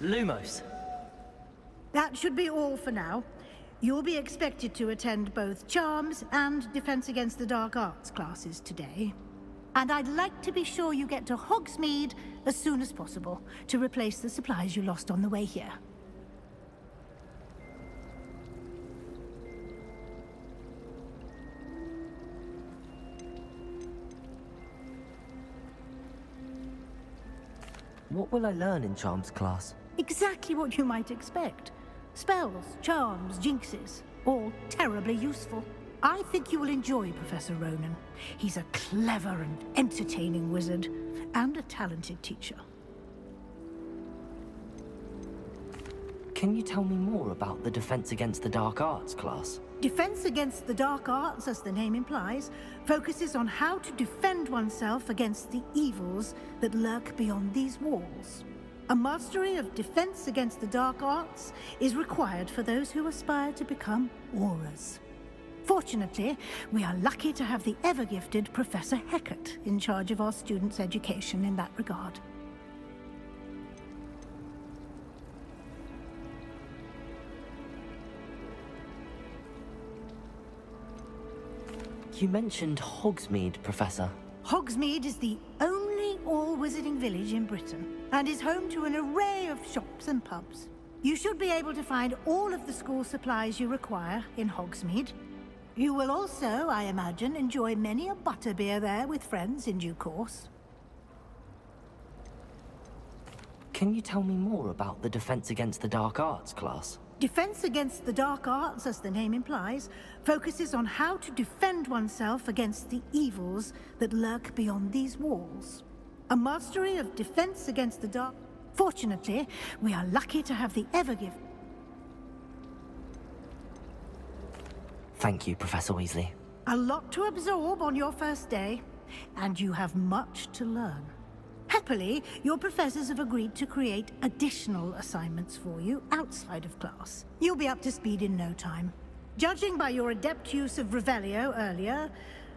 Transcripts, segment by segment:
Lumos. That should be all for now. You'll be expected to attend both Charms and Defense Against the Dark Arts classes today. And I'd like to be sure you get to Hogsmeade as soon as possible to replace the supplies you lost on the way here. What will I learn in Charms class? Exactly what you might expect. Spells, charms, jinxes, all terribly useful. I think you will enjoy Professor Ronan. He's a clever and entertaining wizard, and a talented teacher. Can you tell me more about the Defense Against the Dark Arts class? Defense Against the Dark Arts, as the name implies, focuses on how to defend oneself against the evils that lurk beyond these walls. A mastery of Defense Against the Dark Arts is required for those who aspire to become Aurors. Fortunately, we are lucky to have the ever-gifted Professor Hecat in charge of our students' education in that regard. You mentioned Hogsmeade, Professor. Hogsmeade is the only all-wizarding village in Britain, and is home to an array of shops and pubs. You should be able to find all of the school supplies you require in Hogsmeade. You will also, I imagine, enjoy many a butterbeer there with friends in due course. Can you tell me more about the Defense Against the Dark Arts class? Defense Against the Dark Arts, as the name implies, focuses on how to defend oneself against the evils that lurk beyond these walls. A mastery of Defense Against the Dark... Fortunately, we are lucky to have the ever-gift... Thank you, Professor Weasley. A lot to absorb on your first day, and you have much to learn. Happily, your professors have agreed to create additional assignments for you outside of class. You'll be up to speed in no time. Judging by your adept use of Revelio earlier,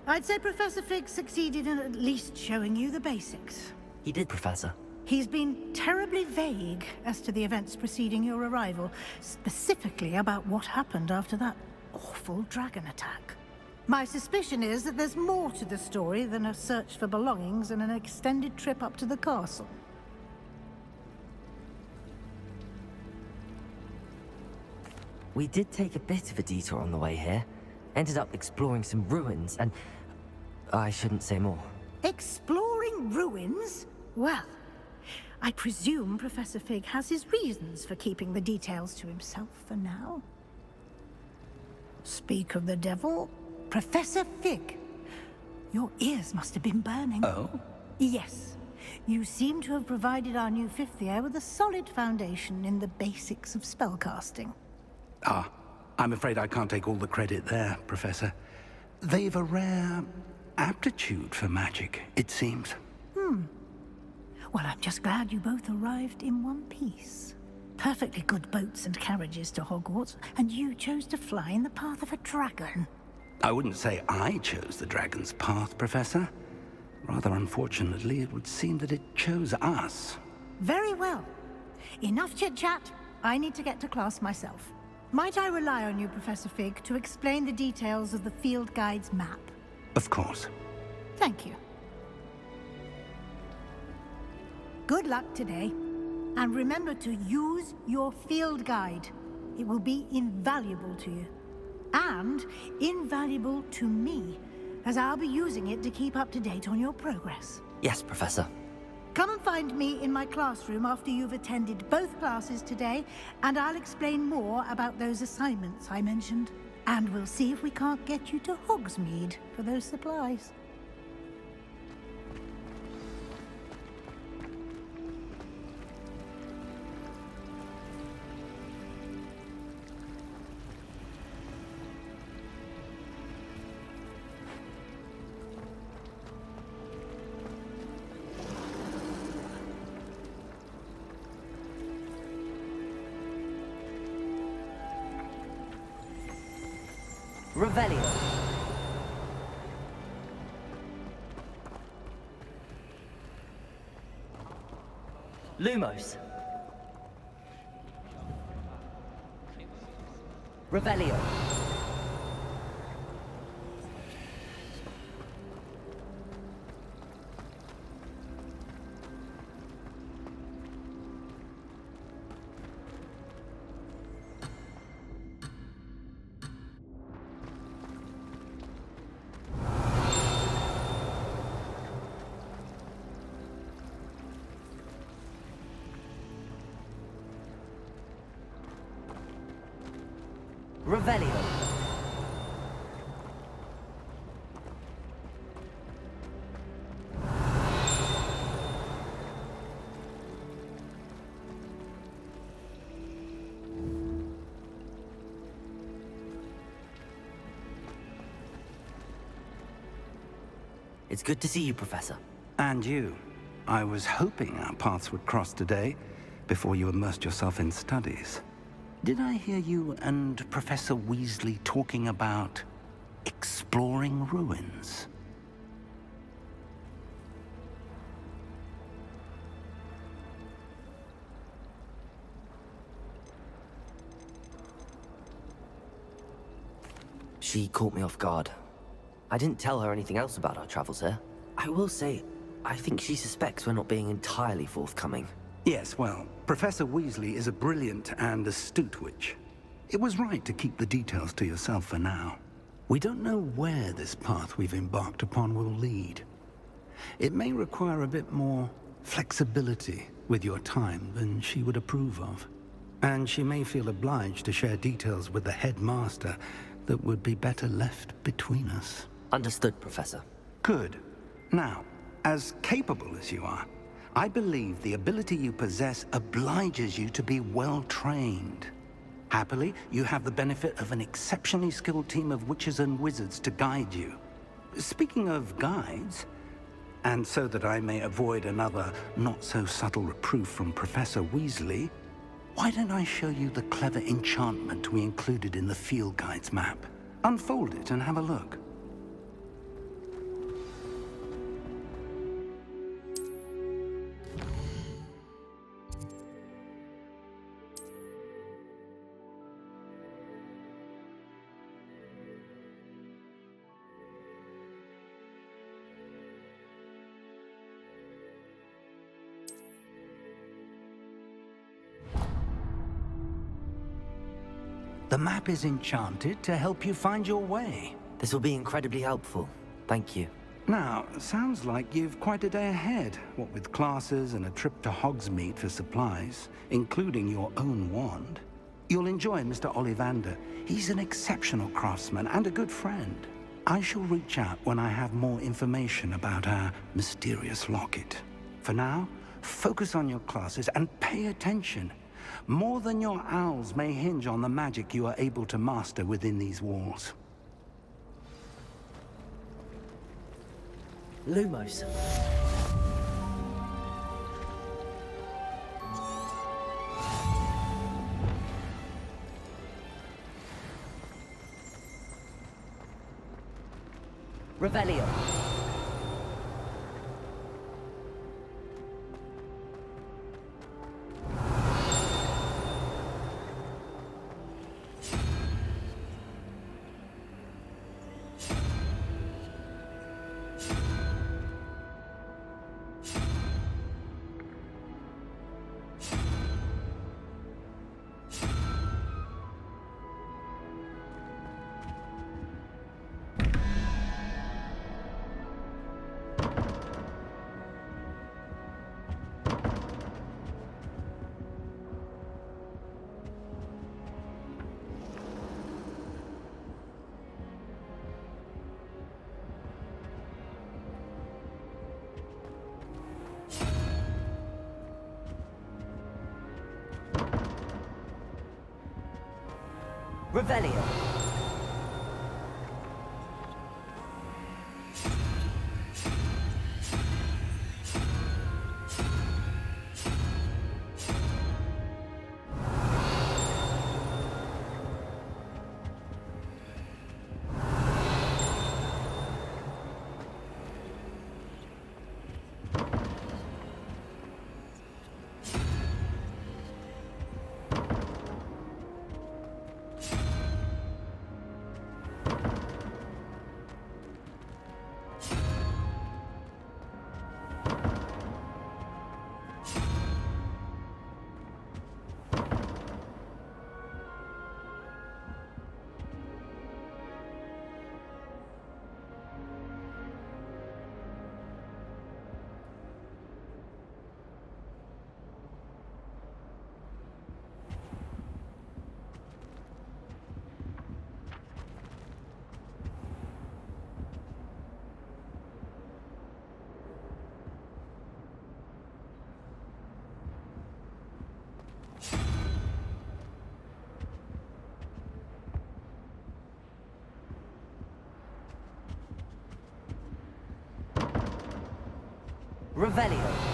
I'd say Professor Fig succeeded in at least showing you the basics. He did, Professor. He's been terribly vague as to the events preceding your arrival, specifically about what happened after that awful dragon attack. My suspicion is that there's more to the story than a search for belongings and an extended trip up to the castle. We did take a bit of a detour on the way here. Ended up exploring some ruins and... I shouldn't say more. Exploring ruins? Well, I presume Professor Fig has his reasons for keeping the details to himself for now. Speak of the devil, Professor Fig. Your ears must have been burning. Oh? Yes. You seem to have provided our new fifth year with a solid foundation in the basics of spellcasting. Ah, I'm afraid I can't take all the credit there, Professor. They've a rare aptitude for magic, it seems. Well, I'm just glad you both arrived in one piece. Perfectly good boats and carriages to Hogwarts, and you chose to fly in the path of a dragon. I wouldn't say I chose the dragon's path, Professor. Rather unfortunately, it would seem that it chose us. Very well. Enough chit-chat. I need to get to class myself. Might I rely on you, Professor Fig, to explain the details of the field guide's map? Of course. Thank you. Good luck today. And remember to use your field guide. It will be invaluable to you. And invaluable to me, as I'll be using it to keep up to date on your progress. Yes, Professor. Come and find me in my classroom after you've attended both classes today, and I'll explain more about those assignments I mentioned. And we'll see if we can't get you to Hogsmeade for those supplies. Revelio. Lumos. Revelio. Revelio. It's good to see you, Professor. And you. I was hoping our paths would cross today, before you immersed yourself in studies. Did I hear you and Professor Weasley talking about exploring ruins? She caught me off guard. I didn't tell her anything else about our travels here. I will say, I think she suspects we're not being entirely forthcoming. Yes, well, Professor Weasley is a brilliant and astute witch. It was right to keep the details to yourself for now. We don't know where this path we've embarked upon will lead. It may require a bit more flexibility with your time than she would approve of. And she may feel obliged to share details with the headmaster that would be better left between us. Understood, Professor. Good. Now, as capable as you are, I believe the ability you possess obliges you to be well-trained. Happily, you have the benefit of an exceptionally skilled team of witches and wizards to guide you. Speaking of guides, and so that I may avoid another not-so-subtle reproof from Professor Weasley, why don't I show you the clever enchantment we included in the field guide's map? Unfold it and have a look. The map is enchanted to help you find your way. This will be incredibly helpful. Thank you. Now, sounds like you've quite a day ahead, what with classes and a trip to Hogsmeade for supplies, including your own wand. You'll enjoy Mr. Ollivander. He's an exceptional craftsman and a good friend. I shall reach out when I have more information about our mysterious locket. For now, focus on your classes and pay attention. More than your owls may hinge on the magic you are able to master within these walls. Lumos. Revelio. Revelio. Revelio.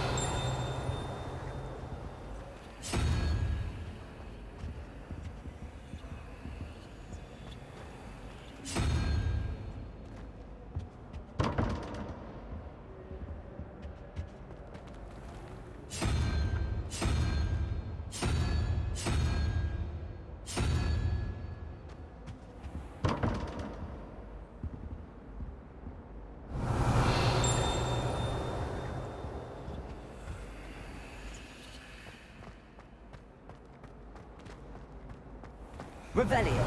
Revelio.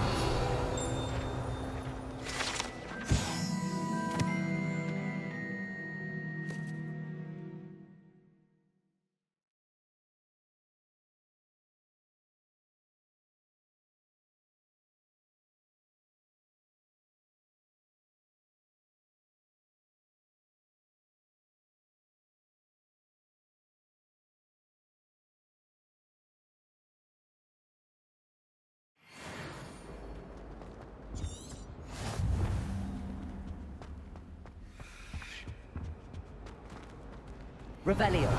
Revelio.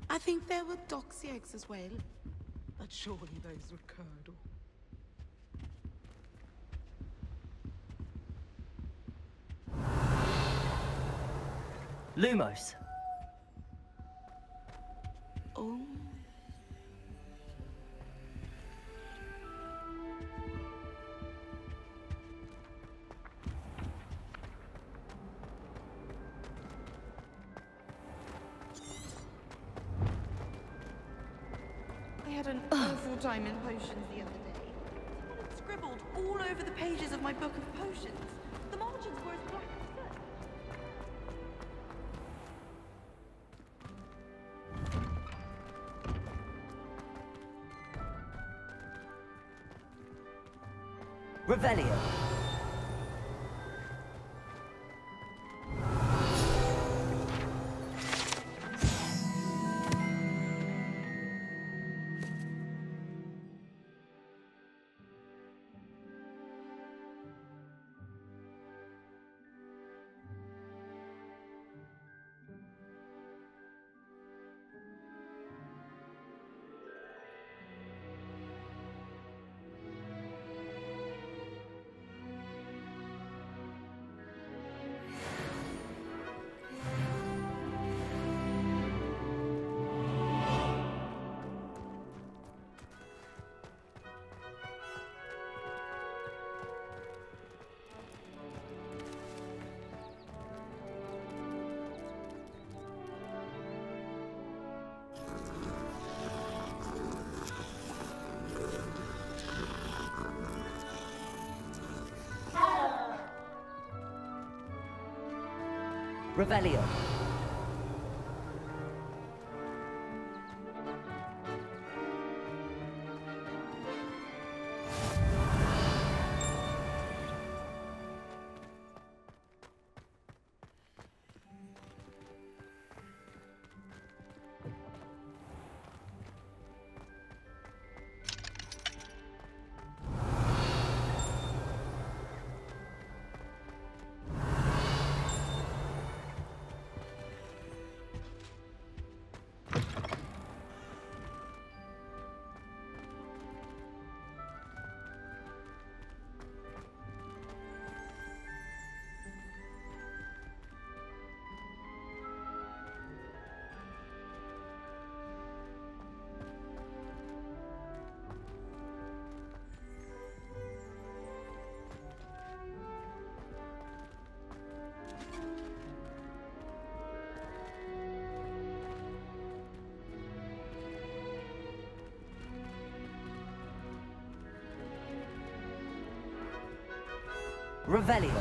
I think there were doxy eggs as well, but surely those would curdle. Lumos. Oh. I had an awful time in potions the other day. Someone had scribbled all over the pages of my book of potions. The margins were as black as soot. Revelio. Revelio. Revelio.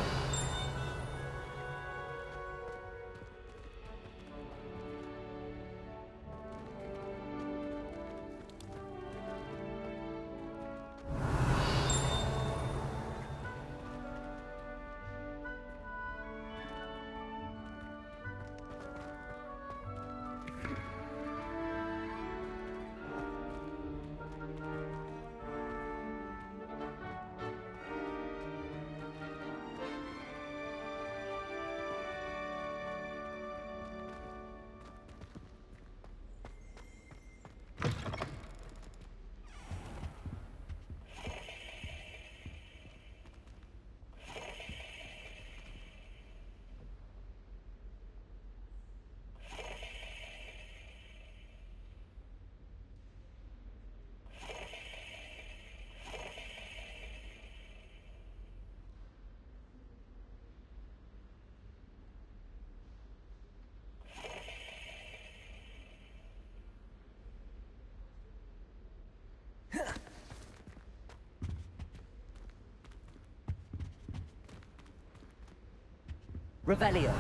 Revelio.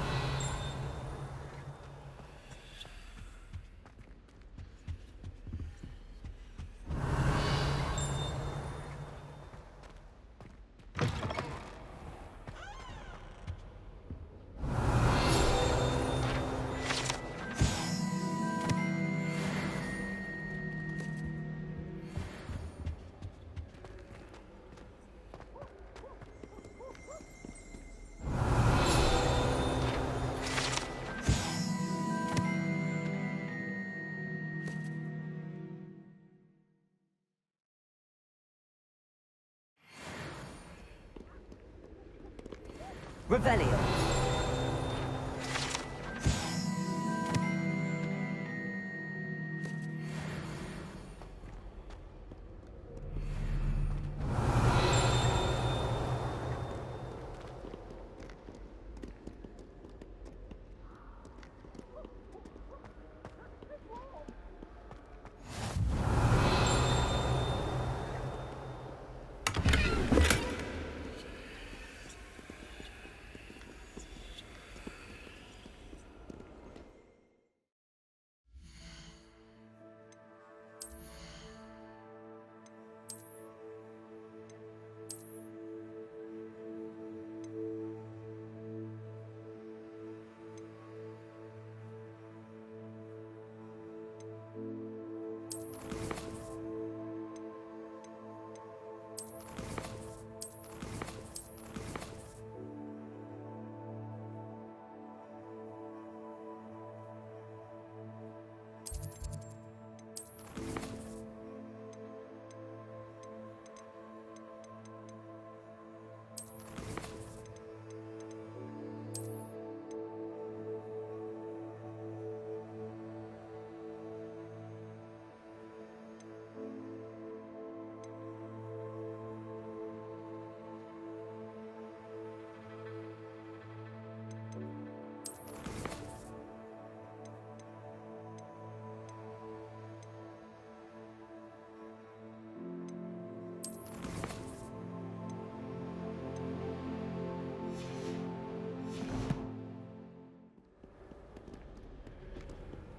Revelio.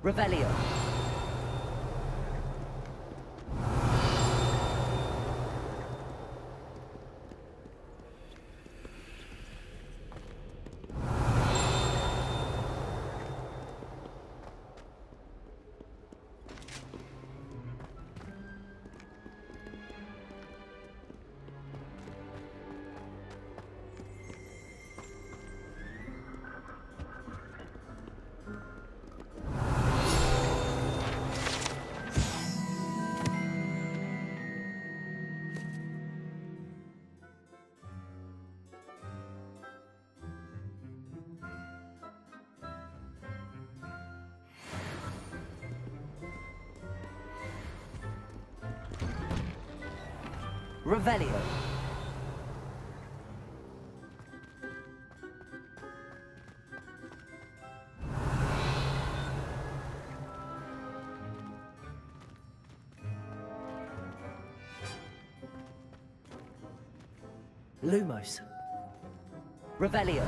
Revelio. Revelio. Lumos. Revelio.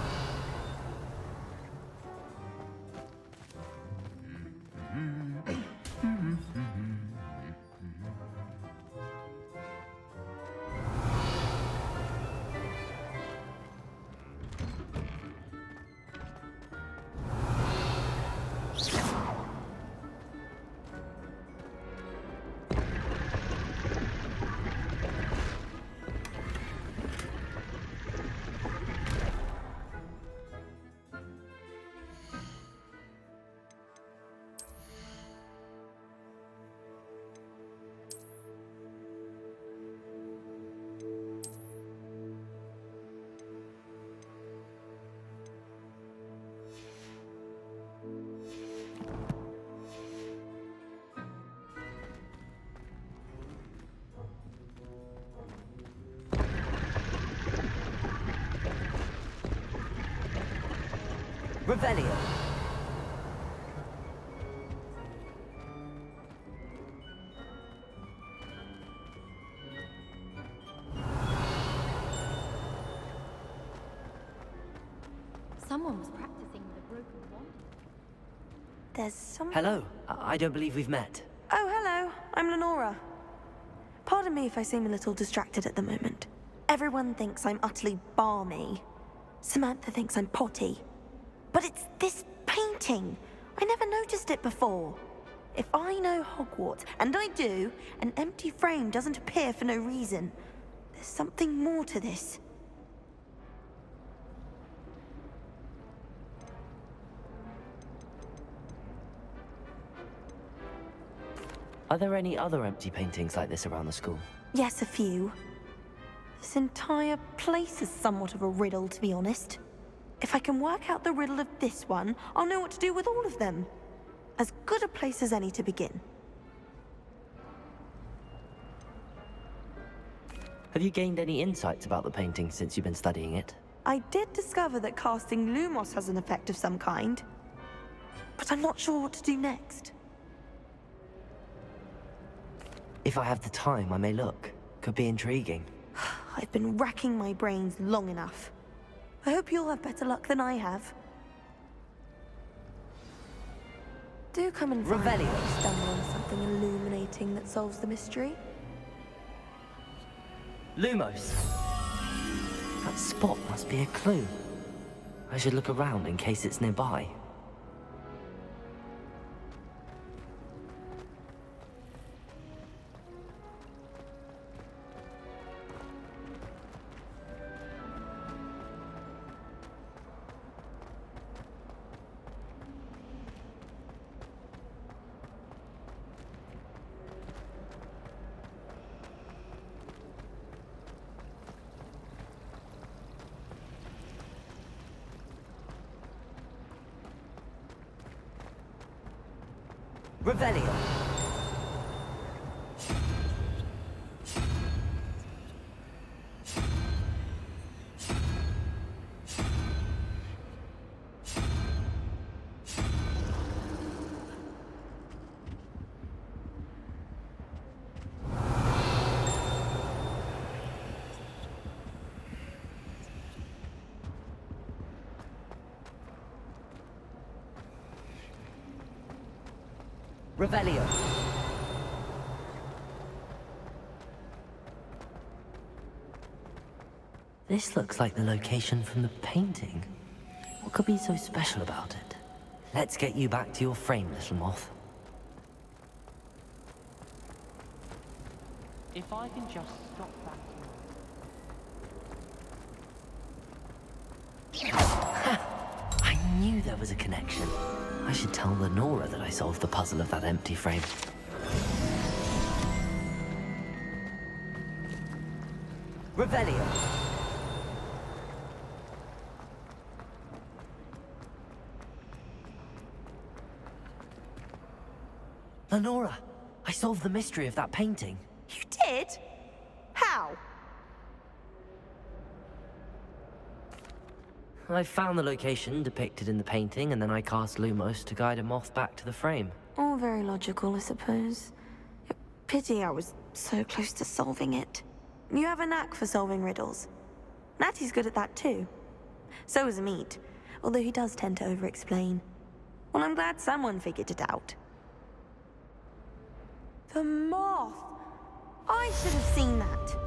Revelio. Someone was practicing with a broken wand. There's some... Hello. I don't believe we've met. Oh, hello. I'm Lenora. Pardon me if I seem a little distracted at the moment. Everyone thinks I'm utterly balmy. Samantha thinks I'm potty. But it's this painting. I never noticed it before. If I know Hogwarts, and I do, an empty frame doesn't appear for no reason. There's something more to this. Are there any other empty paintings like this around the school? Yes, a few. This entire place is somewhat of a riddle, to be honest. If I can work out the riddle of this one, I'll know what to do with all of them. As good a place as any to begin. Have you gained any insights about the painting since you've been studying it? I did discover that casting Lumos has an effect of some kind. But I'm not sure what to do next. If I have the time, I may look. Could be intriguing. I've been racking my brains long enough. I hope you'll have better luck than I have. Do come and find me if you stumble on something illuminating that solves the mystery. Lumos! That spot must be a clue. I should look around in case it's nearby. Revelio. Revelio. This looks like the location from the painting. What could be so special about it? Let's get you back to your frame, little moth. If I can just stop that... I knew there was a connection. I should tell Lenora that I solved the puzzle of that empty frame. Revelio. Lenora, I solved the mystery of that painting. You did? How? I found the location depicted in the painting, and then I cast Lumos to guide a moth back to the frame. All very logical, I suppose. Pity I was so close to solving it. You have a knack for solving riddles. Natty's good at that too. So is Meat, although he does tend to over-explain. Well, I'm glad someone figured it out. The moth! I should have seen that.